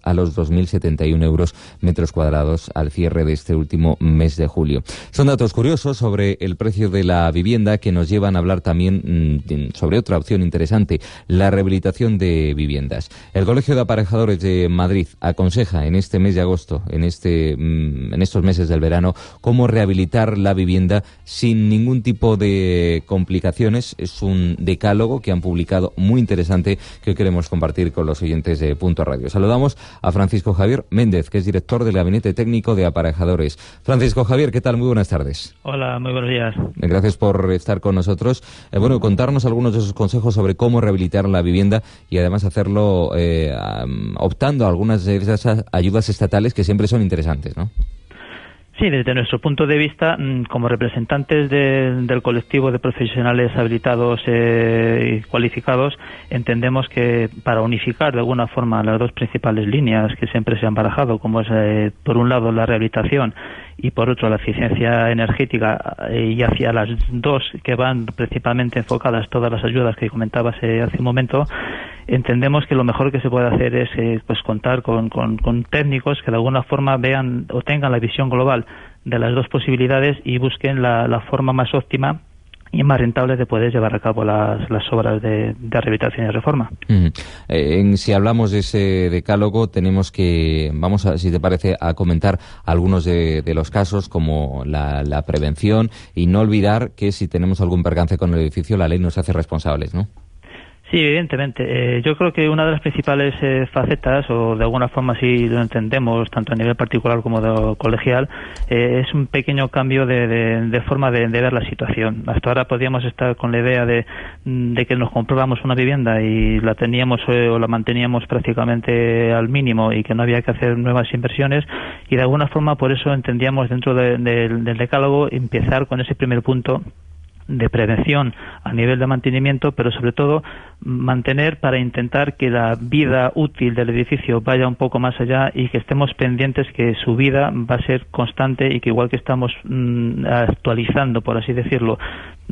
a los 2.071 euros metros cuadrados al cierre de este último mes de julio. Son datos curiosos sobre el precio de la vivienda que nos llevan a hablar también sobre otra opción interesante, la rehabilitación de viviendas. El Colegio de Aparejadores de Madrid aconseja en este mes de agosto, en estos meses del verano, cómo rehabilitar la vivienda sin ningún tipo de complicaciones. Es un decálogo que han publicado muy interesante que hoy queremos compartir con los oyentes de Punto Radio. Saludamos a Francisco Javier Méndez, que es director del Gabinete Técnico de Aparejadores. Francisco Javier, ¿qué tal? Muy buenas tardes. Hola, muy buenos días. Gracias por estar con nosotros. Contarnos algunos de esos consejos sobre cómo rehabilitar la vivienda y además hacerlo optando a algunas de esas ayudas estatales que siempre son interesantes, ¿no? Sí, desde nuestro punto de vista, como representantes del colectivo de profesionales habilitados y cualificados, entendemos que para unificar de alguna forma las dos principales líneas que siempre se han barajado, como es por un lado la rehabilitación y por otro la eficiencia energética, y hacia las dos que van principalmente enfocadas todas las ayudas que comentabas hace un momento, entendemos que lo mejor que se puede hacer es contar con técnicos que de alguna forma vean o tengan la visión global de las dos posibilidades y busquen la forma más óptima y más rentable de poder llevar a cabo las obras de rehabilitación y reforma. Si hablamos de ese decálogo, tenemos que, si te parece, a comentar algunos de los casos, como la prevención, y no olvidar que si tenemos algún percance con el edificio, la ley nos hace responsables, ¿no? Sí, evidentemente. Yo creo que una de las principales facetas, o de alguna forma si lo entendemos, tanto a nivel particular como de colegial, es un pequeño cambio de forma de ver la situación. Hasta ahora podíamos estar con la idea de que nos comprábamos una vivienda y la teníamos o la manteníamos prácticamente al mínimo y que no había que hacer nuevas inversiones, y de alguna forma por eso entendíamos dentro del decálogo empezar con ese primer punto de prevención a nivel de mantenimiento, pero sobre todo mantener para intentar que la vida útil del edificio vaya un poco más allá y que estemos pendientes que su vida va a ser constante y que igual que estamos actualizando, por así decirlo,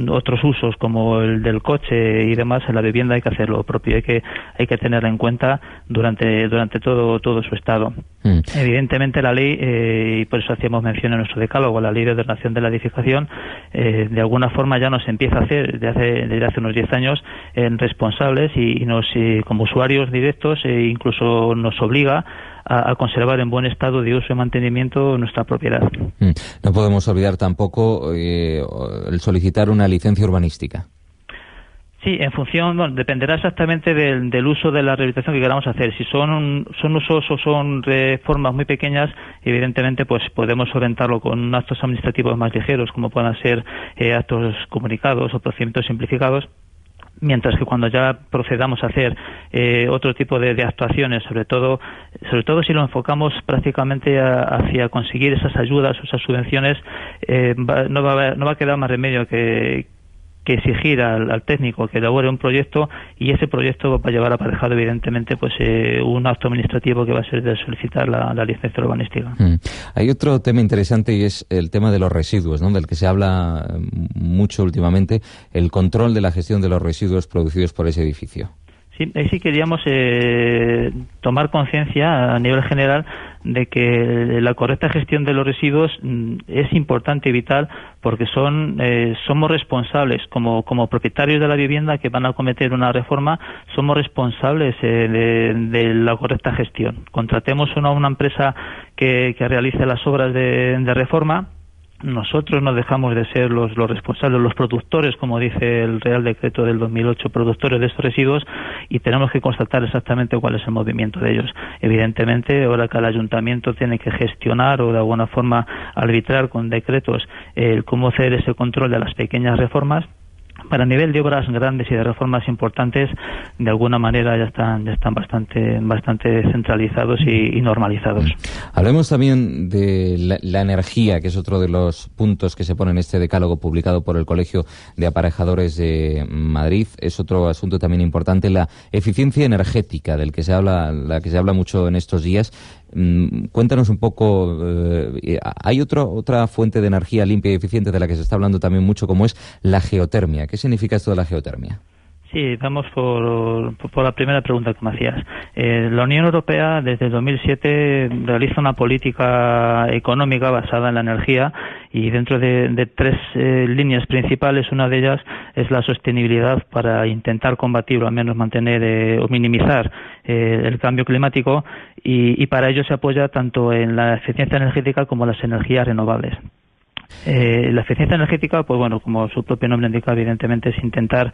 otros usos como el del coche y demás, en la vivienda hay que hacer lo propio, hay que tenerla en cuenta durante todo su estado. Evidentemente la ley, y por eso hacíamos mención en nuestro decálogo, la Ley de Ordenación de la Edificación, de alguna forma ya nos empieza a hacer desde hace unos 10 años responsables y nos como usuarios directos incluso nos obliga a conservar en buen estado de uso y mantenimiento nuestra propiedad. No podemos olvidar tampoco el solicitar una licencia urbanística. Sí, en función, dependerá exactamente del uso de la rehabilitación que queramos hacer. Si son usos o son reformas muy pequeñas, evidentemente pues podemos solventarlo con actos administrativos más ligeros, como puedan ser actos comunicados o procedimientos simplificados. Mientras que cuando ya procedamos a hacer otro tipo de actuaciones, sobre todo si lo enfocamos prácticamente hacia conseguir esas ayudas o esas subvenciones, no va a quedar más remedio que exigir al técnico que elabore un proyecto, y ese proyecto va a llevar aparejado evidentemente un acto administrativo que va a ser de solicitar la licencia urbanística. Hay otro tema interesante y es el tema de los residuos, ¿no? Del que se habla mucho últimamente, el control de la gestión de los residuos producidos por ese edificio. Sí, ahí sí queríamos tomar conciencia a nivel general de que la correcta gestión de los residuos es importante y vital, porque somos responsables como propietarios de la vivienda que van a acometer una reforma, somos responsables de la correcta gestión. Contratemos una empresa que realice las obras de reforma. Nosotros no dejamos de ser los responsables, los productores, como dice el Real Decreto del 2008, productores de estos residuos, y tenemos que constatar exactamente cuál es el movimiento de ellos. Evidentemente, ahora que el ayuntamiento tiene que gestionar o de alguna forma arbitrar con decretos cómo hacer ese control de las pequeñas reformas, para nivel de obras grandes y de reformas importantes, de alguna manera ya están bastante centralizados y normalizados. Hablemos también de la energía, que es otro de los puntos que se pone en este decálogo publicado por el Colegio de Aparejadores de Madrid. Es otro asunto también importante, la eficiencia energética, la que se habla mucho en estos días. Cuéntanos un poco, hay otra fuente de energía limpia y eficiente de la que se está hablando también mucho, como es la geotermia. ¿Qué significa esto de la geotermia? Sí, vamos por la primera pregunta que me hacías. La Unión Europea desde el 2007 realiza una política económica basada en la energía y dentro de tres líneas principales, una de ellas es la sostenibilidad para intentar combatir o al menos mantener o minimizar el cambio climático y para ello se apoya tanto en la eficiencia energética como en las energías renovables. La eficiencia energética, pues bueno, como su propio nombre indica, evidentemente es intentar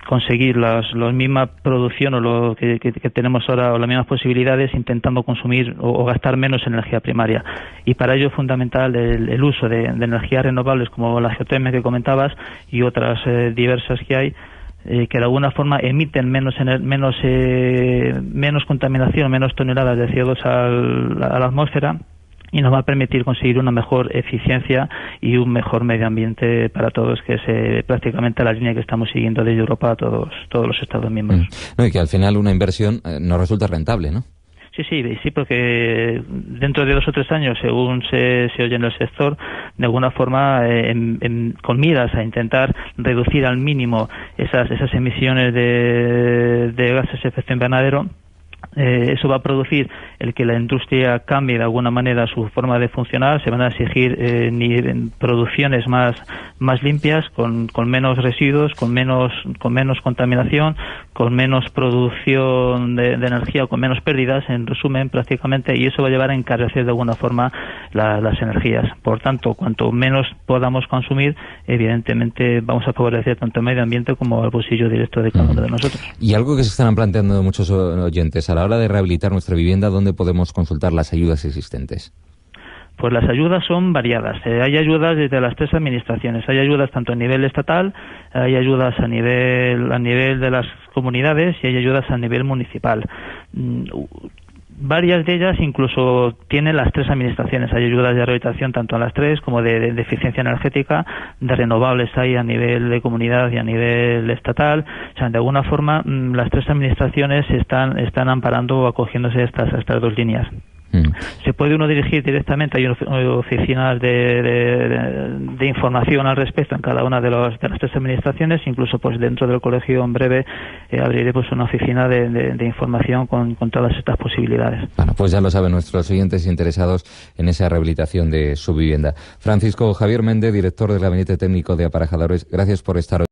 conseguir la misma producción o lo que tenemos ahora o las mismas posibilidades intentando consumir o gastar menos energía primaria. Y para ello es fundamental el uso de energías renovables como la geotermia que comentabas y otras diversas que hay, que de alguna forma emiten menos contaminación, menos toneladas de CO2 a la atmósfera, y nos va a permitir conseguir una mejor eficiencia y un mejor medio ambiente para todos, que es prácticamente la línea que estamos siguiendo desde Europa a todos los Estados miembros. No, y que al final una inversión no resulta rentable, ¿no? Sí, porque dentro de 2 o 3 años, según se oye en el sector, de alguna forma, con miras a intentar reducir al mínimo esas emisiones de gases de efecto invernadero, eso va a producir el que la industria cambie de alguna manera su forma de funcionar. Se van a exigir producciones más limpias, con menos residuos, con menos contaminación, con menos producción de energía, con menos pérdidas, en resumen, prácticamente, y eso va a llevar a encarecer de alguna forma las energías. Por tanto, cuanto menos podamos consumir, evidentemente vamos a favorecer tanto el medio ambiente como el bolsillo directo de cada uno de nosotros. Y algo que se están planteando muchos oyentes, a la hora de rehabilitar nuestra vivienda, ¿dónde podemos consultar las ayudas existentes? Pues las ayudas son variadas. Hay ayudas desde las 3 administraciones. Hay ayudas tanto a nivel estatal, hay ayudas a nivel de las comunidades y hay ayudas a nivel municipal. Varias de ellas incluso tienen las 3 administraciones. Hay ayudas de rehabilitación tanto a las 3 como de eficiencia energética, de renovables hay a nivel de comunidad y a nivel estatal. O sea, de alguna forma las 3 administraciones están amparando o acogiéndose a estas 2 líneas. Se puede uno dirigir directamente, hay oficinas de información al respecto en cada una de las 3 administraciones, incluso pues dentro del colegio en breve abriré pues una oficina de información con todas estas posibilidades. Bueno, pues ya lo saben nuestros oyentes interesados en esa rehabilitación de su vivienda. Francisco Javier Méndez, director del Gabinete Técnico de Aparejadores, gracias por estar hoy.